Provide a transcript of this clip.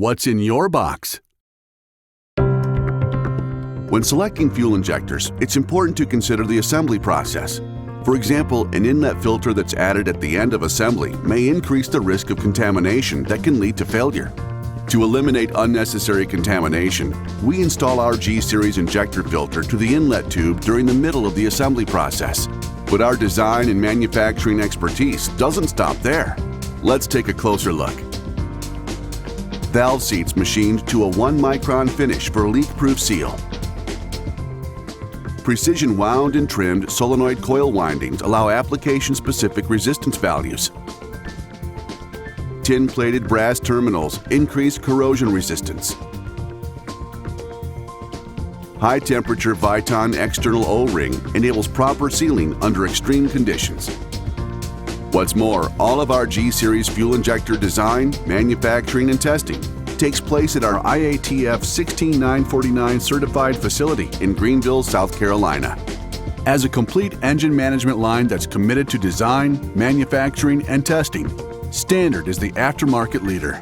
What's in your box? When selecting fuel injectors, it's important to consider the assembly process. For example, an inlet filter that's added at the end of assembly may increase the risk of contamination that can lead to failure. To eliminate unnecessary contamination, we install our G-Series injector filter to the inlet tube during the middle of the assembly process. But our design and manufacturing expertise doesn't stop there. Let's take a closer look. Valve seats machined to a 1-micron finish for leak-proof seal. Precision wound and trimmed solenoid coil windings allow application-specific resistance values. Tin-plated brass terminals increase corrosion resistance. High-temperature Viton external O-ring enables proper sealing under extreme conditions. What's more, all of our G-Series fuel injector design, manufacturing, and testing takes place at our IATF 16949 certified facility in Greenville, South Carolina. As a complete engine management line that's committed to design, manufacturing, and testing, Standard is the aftermarket leader.